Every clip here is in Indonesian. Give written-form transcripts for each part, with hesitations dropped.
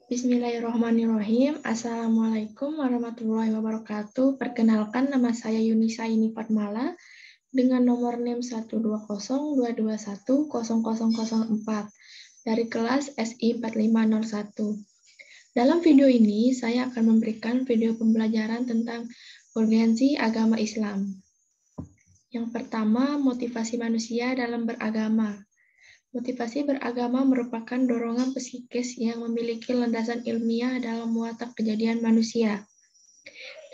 Bismillahirrahmanirrahim. Assalamualaikum warahmatullahi wabarakatuh. Perkenalkan, nama saya Yunisa Ini Fatmala dengan nomor NIM 12022210004 dari kelas SI 4501. Dalam video ini, saya akan memberikan video pembelajaran tentang urgensi agama Islam. Yang pertama, motivasi manusia dalam beragama. Motivasi beragama merupakan dorongan psikis yang memiliki landasan ilmiah dalam watak kejadian manusia.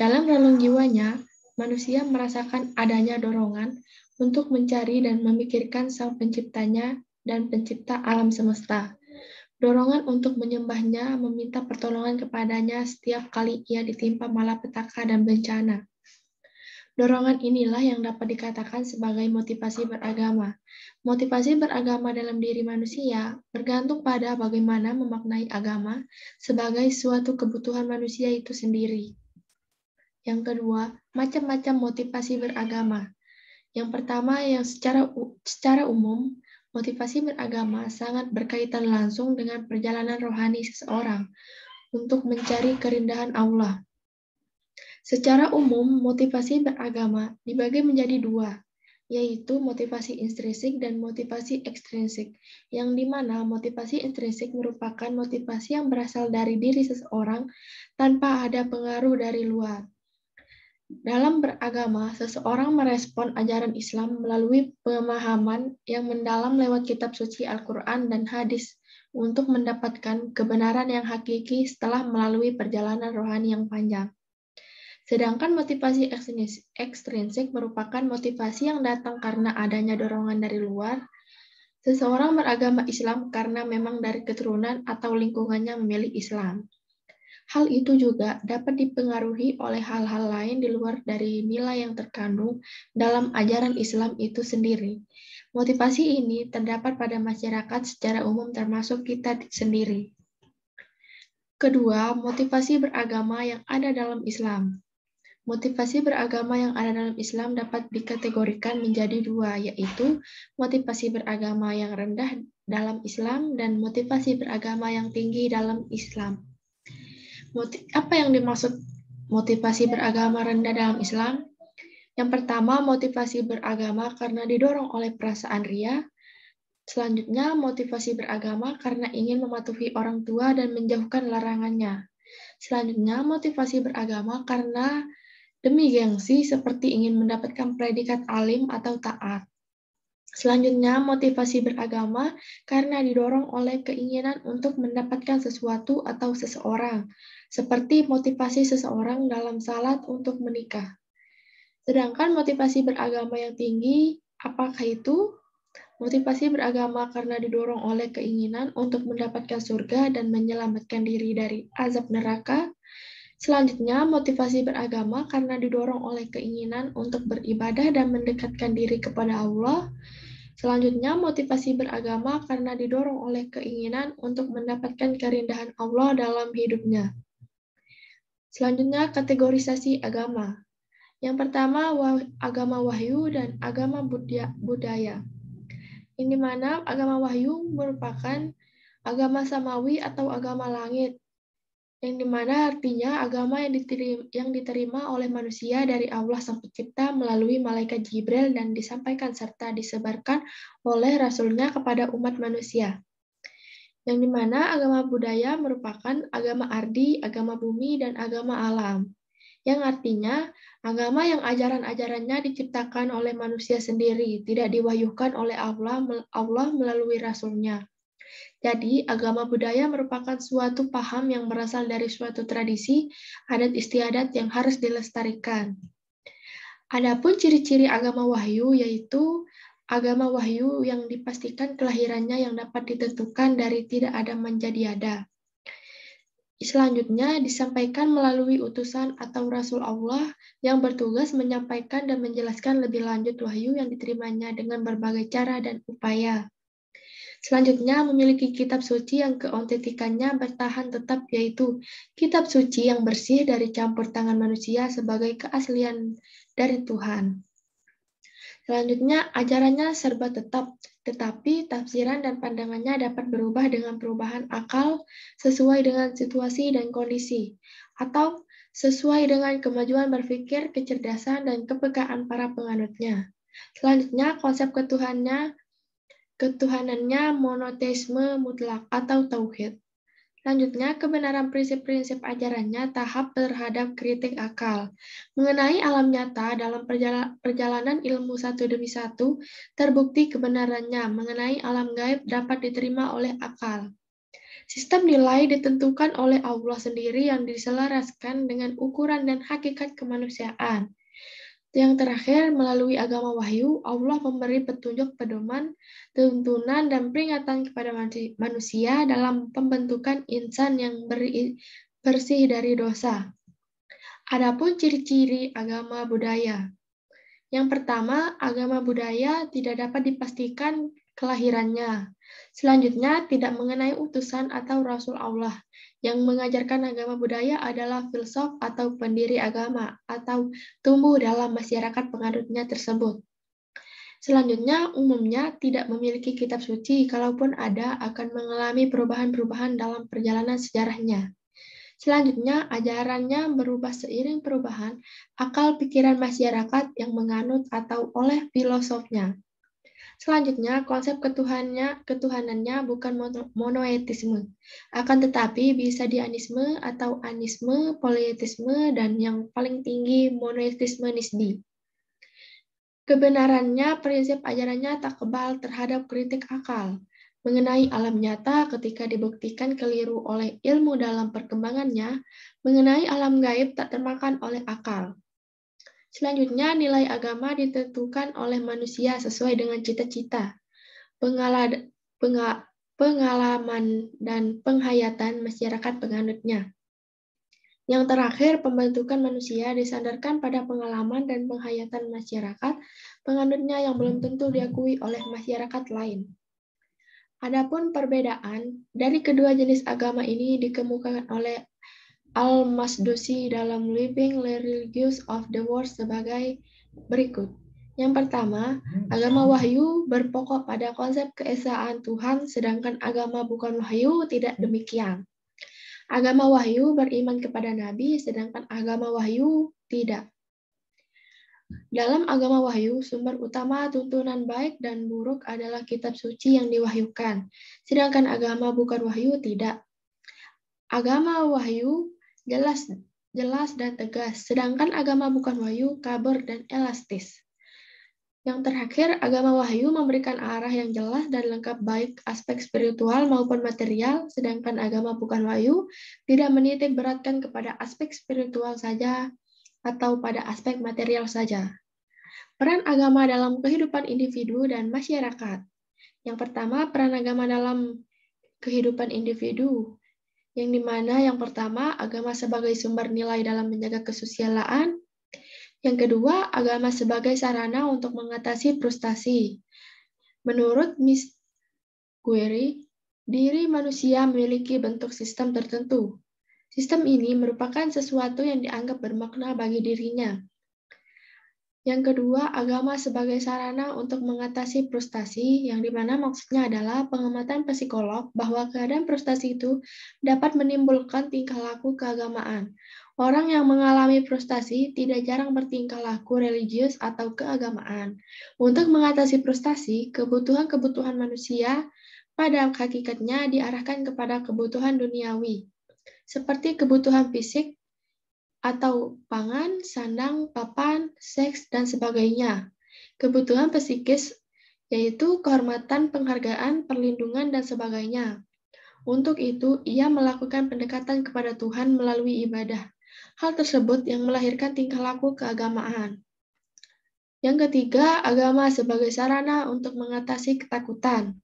Dalam relung jiwanya, manusia merasakan adanya dorongan untuk mencari dan memikirkan Sang Penciptanya dan Pencipta alam semesta. Dorongan untuk menyembahnya, meminta pertolongan kepadanya setiap kali ia ditimpa malapetaka dan bencana. Dorongan inilah yang dapat dikatakan sebagai motivasi beragama. Motivasi beragama dalam diri manusia bergantung pada bagaimana memaknai agama sebagai suatu kebutuhan manusia itu sendiri. Yang kedua, macam-macam motivasi beragama. Yang pertama, yang secara umum, motivasi beragama sangat berkaitan langsung dengan perjalanan rohani seseorang untuk mencari kerindahan Allah. Secara umum, motivasi beragama dibagi menjadi dua, yaitu motivasi intrinsik dan motivasi ekstrinsik, yang dimana motivasi intrinsik merupakan motivasi yang berasal dari diri seseorang tanpa ada pengaruh dari luar. Dalam beragama, seseorang merespon ajaran Islam melalui pemahaman yang mendalam lewat kitab suci Al-Quran dan hadis untuk mendapatkan kebenaran yang hakiki setelah melalui perjalanan rohani yang panjang. Sedangkan motivasi ekstrinsik merupakan motivasi yang datang karena adanya dorongan dari luar. Seseorang beragama Islam karena memang dari keturunan atau lingkungannya memilih Islam. Hal itu juga dapat dipengaruhi oleh hal-hal lain di luar dari nilai yang terkandung dalam ajaran Islam itu sendiri. Motivasi ini terdapat pada masyarakat secara umum termasuk kita sendiri. Kedua, motivasi beragama yang ada dalam Islam. Motivasi beragama yang ada dalam Islam dapat dikategorikan menjadi dua, yaitu motivasi beragama yang rendah dalam Islam dan motivasi beragama yang tinggi dalam Islam. Apa yang dimaksud motivasi beragama rendah dalam Islam? Yang pertama, motivasi beragama karena didorong oleh perasaan ria. Selanjutnya, motivasi beragama karena ingin mematuhi orang tua dan menjauhkan larangannya. Selanjutnya, motivasi beragama karena demi gengsi seperti ingin mendapatkan predikat alim atau taat. Selanjutnya, motivasi beragama karena didorong oleh keinginan untuk mendapatkan sesuatu atau seseorang, seperti motivasi seseorang dalam salat untuk menikah. Sedangkan motivasi beragama yang tinggi, apakah itu? Motivasi beragama karena didorong oleh keinginan untuk mendapatkan surga dan menyelamatkan diri dari azab neraka. Selanjutnya, motivasi beragama karena didorong oleh keinginan untuk beribadah dan mendekatkan diri kepada Allah. Selanjutnya, motivasi beragama karena didorong oleh keinginan untuk mendapatkan kerindahan Allah dalam hidupnya. Selanjutnya, kategorisasi agama. Yang pertama, agama wahyu dan agama budaya. Yang dimana agama wahyu merupakan agama samawi atau agama langit, yang dimana artinya agama yang diterima oleh manusia dari Allah Sang Pencipta melalui malaikat Jibril dan disampaikan serta disebarkan oleh Rasulnya kepada umat manusia. Yang dimana agama budaya merupakan agama ardi, agama bumi, dan agama alam. Yang artinya agama yang ajaran-ajarannya diciptakan oleh manusia sendiri, tidak diwahyukan oleh Allah melalui Rasulnya. Jadi, agama budaya merupakan suatu paham yang berasal dari suatu tradisi, adat istiadat yang harus dilestarikan. Adapun ciri-ciri agama wahyu yaitu agama wahyu yang dipastikan kelahirannya yang dapat ditentukan dari tidak ada menjadi ada. Selanjutnya disampaikan melalui utusan atau Rasul Allah yang bertugas menyampaikan dan menjelaskan lebih lanjut wahyu yang diterimanya dengan berbagai cara dan upaya. Selanjutnya, memiliki kitab suci yang keautentikannya bertahan tetap, yaitu kitab suci yang bersih dari campur tangan manusia sebagai keaslian dari Tuhan. Selanjutnya, ajarannya serba tetap, tetapi tafsiran dan pandangannya dapat berubah dengan perubahan akal sesuai dengan situasi dan kondisi, atau sesuai dengan kemajuan berpikir, kecerdasan, dan kepekaan para penganutnya. Selanjutnya, konsep ketuhanannya monoteisme mutlak atau tauhid. Selanjutnya, kebenaran prinsip-prinsip ajarannya tahap terhadap kritik akal. Mengenai alam nyata dalam perjalanan ilmu satu demi satu, terbukti kebenarannya mengenai alam gaib dapat diterima oleh akal. Sistem nilai ditentukan oleh Allah sendiri yang diselaraskan dengan ukuran dan hakikat kemanusiaan. Yang terakhir, melalui agama wahyu, Allah memberi petunjuk pedoman, tuntunan, dan peringatan kepada manusia dalam pembentukan insan yang bersih dari dosa. Adapun ciri-ciri agama budaya. Yang pertama, agama budaya tidak dapat dipastikan kelahirannya. Selanjutnya, tidak mengenai utusan atau Rasul Allah. Yang mengajarkan agama budaya adalah filsuf atau pendiri agama, atau tumbuh dalam masyarakat penganutnya tersebut. Selanjutnya, umumnya tidak memiliki kitab suci, kalaupun ada akan mengalami perubahan-perubahan dalam perjalanan sejarahnya. Selanjutnya, ajarannya berubah seiring perubahan akal pikiran masyarakat yang menganut atau oleh filosofnya. Selanjutnya, konsep ketuhanannya bukan monoteisme, akan tetapi bisa dianisme atau anisme, politeisme, dan yang paling tinggi monoteisme nisbi. Kebenarannya, prinsip ajarannya tak kebal terhadap kritik akal. Mengenai alam nyata ketika dibuktikan keliru oleh ilmu dalam perkembangannya, mengenai alam gaib tak termakan oleh akal. Selanjutnya, nilai agama ditentukan oleh manusia sesuai dengan cita-cita, pengalaman, dan penghayatan masyarakat penganutnya. Yang terakhir, pembentukan manusia disandarkan pada pengalaman dan penghayatan masyarakat penganutnya yang belum tentu diakui oleh masyarakat lain. Adapun perbedaan dari kedua jenis agama ini dikemukakan oleh Al-Masdusi dalam Living Religions of the World sebagai berikut. Yang pertama, agama wahyu berpokok pada konsep keesaan Tuhan, sedangkan agama bukan wahyu tidak demikian. Agama wahyu beriman kepada nabi, sedangkan agama wahyu tidak. Dalam agama wahyu, sumber utama tuntunan baik dan buruk adalah kitab suci yang diwahyukan, sedangkan agama bukan wahyu tidak. Agama wahyu jelas dan tegas, sedangkan agama bukan wahyu kabur dan elastis. Yang terakhir, agama wahyu memberikan arah yang jelas dan lengkap baik aspek spiritual maupun material, sedangkan agama bukan wahyu tidak menitik beratkan kepada aspek spiritual saja atau pada aspek material saja. Peran agama dalam kehidupan individu dan masyarakat. Yang pertama, peran agama dalam kehidupan individu, yang dimana yang pertama, agama sebagai sumber nilai dalam menjaga kesusilaan. Yang kedua, agama sebagai sarana untuk mengatasi frustasi. Menurut Miss Guerry, diri manusia memiliki bentuk sistem tertentu. Sistem ini merupakan sesuatu yang dianggap bermakna bagi dirinya. Yang kedua, agama sebagai sarana untuk mengatasi frustasi, yang dimana maksudnya adalah pengamatan psikolog bahwa keadaan frustasi itu dapat menimbulkan tingkah laku keagamaan. Orang yang mengalami frustasi tidak jarang bertingkah laku religius atau keagamaan. Untuk mengatasi frustasi, kebutuhan-kebutuhan manusia pada hakikatnya diarahkan kepada kebutuhan duniawi, seperti kebutuhan fisik, atau pangan, sandang, papan, seks, dan sebagainya. Kebutuhan psikis yaitu kehormatan, penghargaan, perlindungan, dan sebagainya. Untuk itu, ia melakukan pendekatan kepada Tuhan melalui ibadah. Hal tersebut yang melahirkan tingkah laku keagamaan. Yang ketiga, agama sebagai sarana untuk mengatasi ketakutan.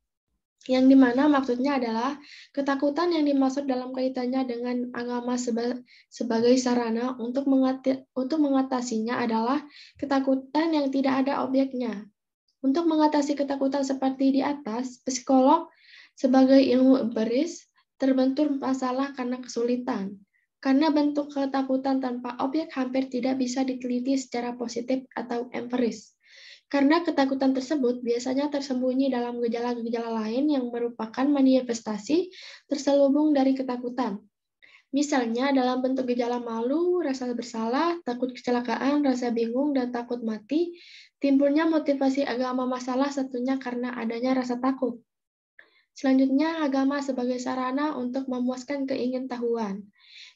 Yang dimana maksudnya adalah ketakutan yang dimaksud dalam kaitannya dengan agama sebagai sarana untuk mengatasinya adalah ketakutan yang tidak ada objeknya. Untuk mengatasi ketakutan seperti di atas, psikolog sebagai ilmu empiris terbentur masalah karena kesulitan. Karena bentuk ketakutan tanpa objek hampir tidak bisa diteliti secara positif atau empiris. Karena ketakutan tersebut biasanya tersembunyi dalam gejala-gejala lain yang merupakan manifestasi terselubung dari ketakutan. Misalnya dalam bentuk gejala malu, rasa bersalah, takut kecelakaan, rasa bingung, dan takut mati, timbulnya motivasi agama masalah satunya karena adanya rasa takut. Selanjutnya, agama sebagai sarana untuk memuaskan keingintahuan,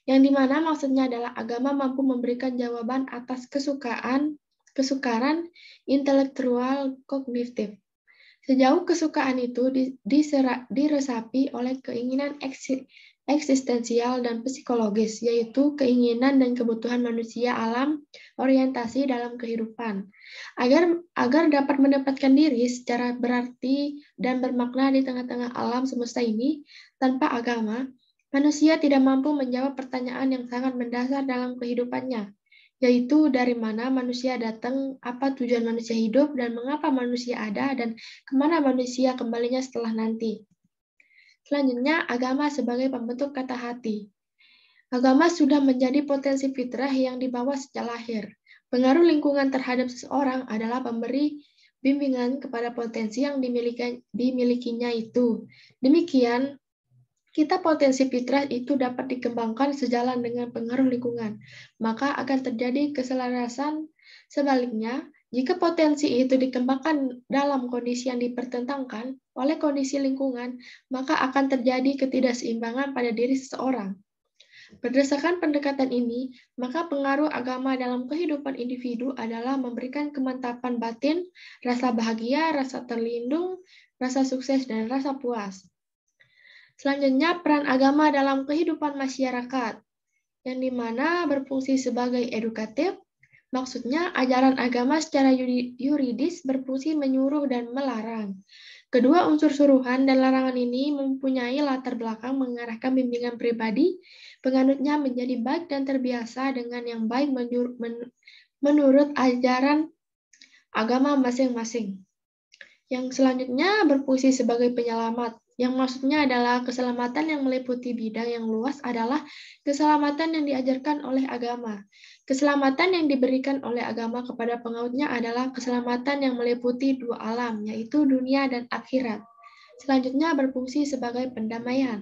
yang dimana maksudnya adalah agama mampu memberikan jawaban atas kesukaran intelektual kognitif. Sejauh kesukaan itu diresapi oleh keinginan eksistensial dan psikologis, yaitu keinginan dan kebutuhan manusia alam orientasi dalam kehidupan. Agar dapat mendapatkan diri secara berarti dan bermakna di tengah-tengah alam semesta ini, tanpa agama, manusia tidak mampu menjawab pertanyaan yang sangat mendasar dalam kehidupannya, yaitu dari mana manusia datang, apa tujuan manusia hidup, dan mengapa manusia ada, dan kemana manusia kembalinya setelah nanti. Selanjutnya, agama sebagai pembentuk kata hati. Agama sudah menjadi potensi fitrah yang dibawa sejak lahir. Pengaruh lingkungan terhadap seseorang adalah pemberi bimbingan kepada potensi yang dimilikinya itu. Demikian, potensi fitrah itu dapat dikembangkan sejalan dengan pengaruh lingkungan, maka akan terjadi keselarasan. Sebaliknya, jika potensi itu dikembangkan dalam kondisi yang dipertentangkan oleh kondisi lingkungan, maka akan terjadi ketidakseimbangan pada diri seseorang. Berdasarkan pendekatan ini, maka pengaruh agama dalam kehidupan individu adalah memberikan kemantapan batin, rasa bahagia, rasa terlindung, rasa sukses, dan rasa puas. Selanjutnya, peran agama dalam kehidupan masyarakat, yang dimana berfungsi sebagai edukatif, maksudnya ajaran agama secara yuridis berfungsi menyuruh dan melarang. Kedua unsur suruhan dan larangan ini mempunyai latar belakang mengarahkan bimbingan pribadi, penganutnya menjadi baik dan terbiasa dengan yang baik menurut ajaran agama masing-masing. Yang selanjutnya berfungsi sebagai penyelamat, yang maksudnya adalah keselamatan yang meliputi bidang yang luas adalah keselamatan yang diajarkan oleh agama. Keselamatan yang diberikan oleh agama kepada pengautnya adalah keselamatan yang meliputi dua alam, yaitu dunia dan akhirat. Selanjutnya berfungsi sebagai pendamaian.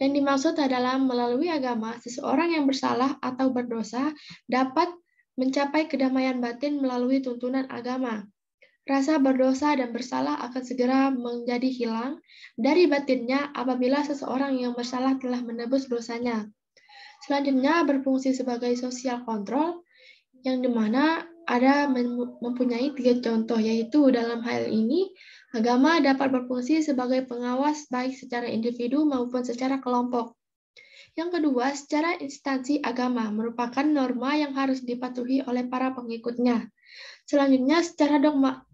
Yang dimaksud adalah melalui agama, seseorang yang bersalah atau berdosa dapat mencapai kedamaian batin melalui tuntunan agama. Rasa berdosa dan bersalah akan segera menjadi hilang dari batinnya apabila seseorang yang bersalah telah menebus dosanya. Selanjutnya berfungsi sebagai sosial kontrol, yang dimana ada mempunyai 3 contoh, yaitu dalam hal ini agama dapat berfungsi sebagai pengawas baik secara individu maupun secara kelompok. Yang kedua, secara instansi agama merupakan norma yang harus dipatuhi oleh para pengikutnya. Selanjutnya, secara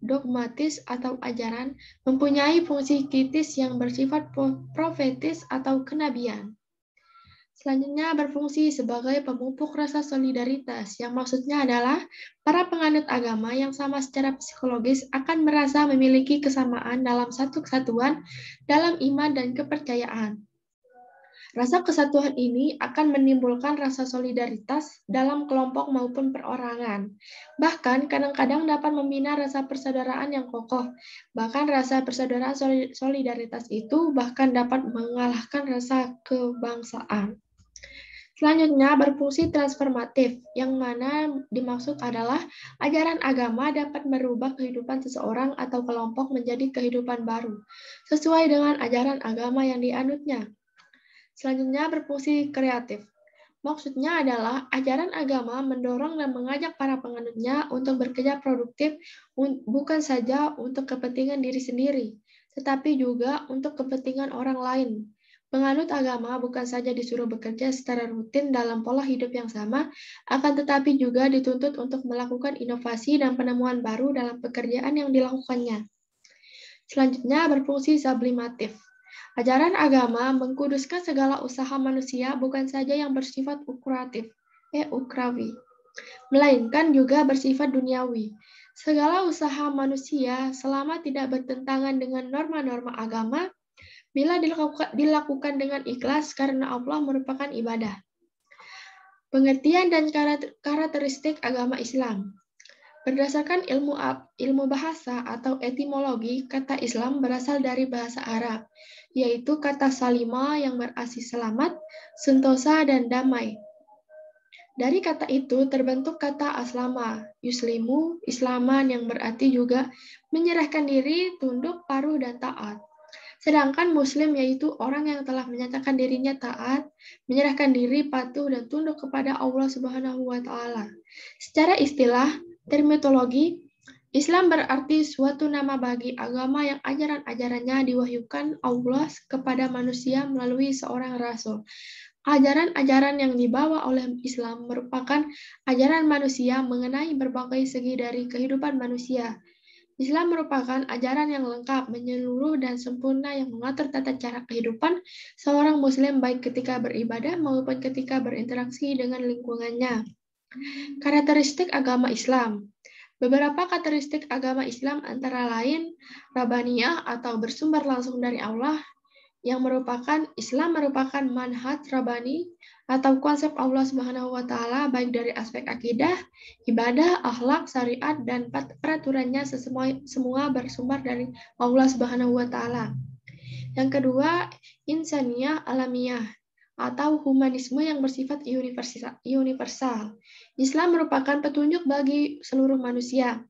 dogmatis atau ajaran mempunyai fungsi kritis yang bersifat profetis atau kenabian. Selanjutnya berfungsi sebagai pemupuk rasa solidaritas, yang maksudnya adalah para penganut agama yang sama secara psikologis akan merasa memiliki kesamaan dalam satu kesatuan dalam iman dan kepercayaan. Rasa kesatuan ini akan menimbulkan rasa solidaritas dalam kelompok maupun perorangan. Bahkan kadang-kadang dapat membina rasa persaudaraan yang kokoh. Bahkan rasa persaudaraan solidaritas itu bahkan dapat mengalahkan rasa kebangsaan. Selanjutnya berfungsi transformatif, yang mana dimaksud adalah ajaran agama dapat merubah kehidupan seseorang atau kelompok menjadi kehidupan baru, sesuai dengan ajaran agama yang dianutnya. Selanjutnya berfungsi kreatif. Maksudnya adalah ajaran agama mendorong dan mengajak para penganutnya untuk bekerja produktif bukan saja untuk kepentingan diri sendiri, tetapi juga untuk kepentingan orang lain. Penganut agama bukan saja disuruh bekerja secara rutin dalam pola hidup yang sama, akan tetapi juga dituntut untuk melakukan inovasi dan penemuan baru dalam pekerjaan yang dilakukannya. Selanjutnya berfungsi sublimatif. Ajaran agama mengkuduskan segala usaha manusia bukan saja yang bersifat ukrawi, melainkan juga bersifat duniawi. Segala usaha manusia selama tidak bertentangan dengan norma-norma agama, bila dilakukan dengan ikhlas karena Allah merupakan ibadah. Pengertian dan karakteristik agama Islam. Berdasarkan ilmu bahasa atau etimologi, kata Islam berasal dari bahasa Arab, yaitu kata salima yang berarti selamat, sentosa, dan damai. Dari kata itu terbentuk kata aslama, yuslimu, islaman yang berarti juga menyerahkan diri, tunduk, patuh, dan taat. Sedangkan muslim yaitu orang yang telah menyatakan dirinya taat, menyerahkan diri, patuh, dan tunduk kepada Allah Subhanahu wa taala. Secara istilah, terminologi, Islam berarti suatu nama bagi agama yang ajaran-ajarannya diwahyukan Allah kepada manusia melalui seorang rasul. Ajaran-ajaran yang dibawa oleh Islam merupakan ajaran manusia mengenai berbagai segi dari kehidupan manusia. Islam merupakan ajaran yang lengkap, menyeluruh, dan sempurna yang mengatur tata cara kehidupan seorang Muslim baik ketika beribadah maupun ketika berinteraksi dengan lingkungannya. Karakteristik agama Islam. Beberapa karakteristik agama Islam antara lain Rabbaniyah atau bersumber langsung dari Allah, yang merupakan Islam merupakan manhaj Rabbani atau konsep Allah Subhanahu wa taala baik dari aspek akidah, ibadah, akhlak, syariat, dan peraturannya semua bersumber dari Allah Subhanahu wa taala. Yang kedua, insaniyah alamiah atau humanisme yang bersifat universal. Islam merupakan petunjuk bagi seluruh manusia.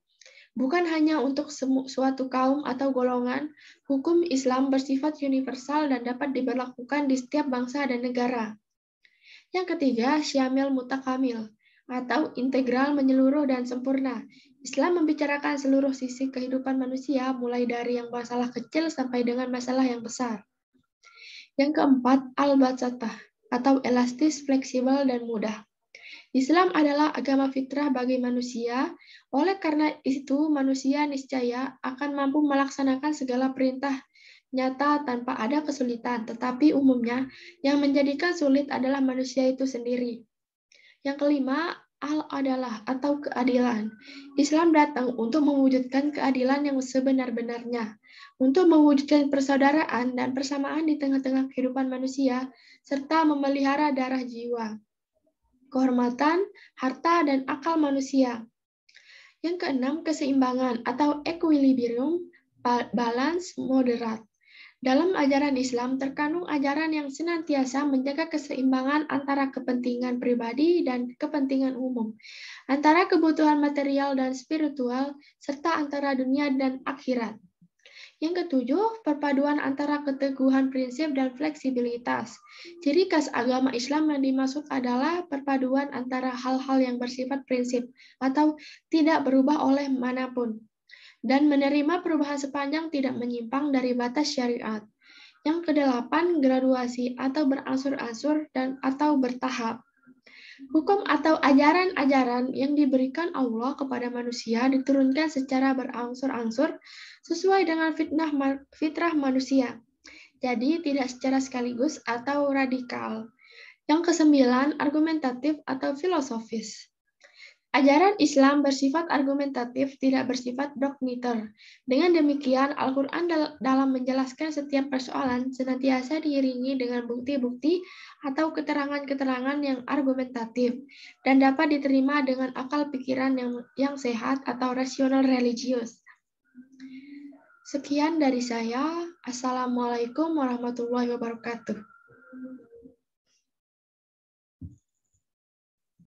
Bukan hanya untuk suatu kaum atau golongan, hukum Islam bersifat universal dan dapat diberlakukan di setiap bangsa dan negara. Yang ketiga, syamil mutakamil atau integral, menyeluruh, dan sempurna. Islam membicarakan seluruh sisi kehidupan manusia, mulai dari yang masalah kecil sampai dengan masalah yang besar. Yang keempat, al-basatah atau elastis, fleksibel, dan mudah. Islam adalah agama fitrah bagi manusia, oleh karena itu manusia niscaya akan mampu melaksanakan segala perintah nyata tanpa ada kesulitan, tetapi umumnya yang menjadikan sulit adalah manusia itu sendiri. Yang kelima, al-adalah atau keadilan. Islam datang untuk mewujudkan keadilan yang sebenar-benarnya, untuk mewujudkan persaudaraan dan persamaan di tengah-tengah kehidupan manusia, serta memelihara darah jiwa, kehormatan, harta, dan akal manusia. Yang keenam, keseimbangan atau equilibrium, balance, moderat. Dalam ajaran Islam terkandung ajaran yang senantiasa menjaga keseimbangan antara kepentingan pribadi dan kepentingan umum, antara kebutuhan material dan spiritual, serta antara dunia dan akhirat. Yang ketujuh, perpaduan antara keteguhan prinsip dan fleksibilitas. Ciri khas agama Islam yang dimaksud adalah perpaduan antara hal-hal yang bersifat prinsip atau tidak berubah oleh manapun, dan menerima perubahan sepanjang tidak menyimpang dari batas syariat. Yang kedelapan, graduasi atau berangsur-angsur dan atau bertahap. Hukum atau ajaran-ajaran yang diberikan Allah kepada manusia diturunkan secara berangsur-angsur sesuai dengan fitrah manusia. Jadi tidak secara sekaligus atau radikal. Yang kesembilan, argumentatif atau filosofis. Ajaran Islam bersifat argumentatif, tidak bersifat dogmiter. Dengan demikian, Al-Quran dalam menjelaskan setiap persoalan senantiasa diiringi dengan bukti-bukti atau keterangan-keterangan yang argumentatif dan dapat diterima dengan akal pikiran yang sehat atau rasional religius. Sekian dari saya. Assalamualaikum warahmatullahi wabarakatuh.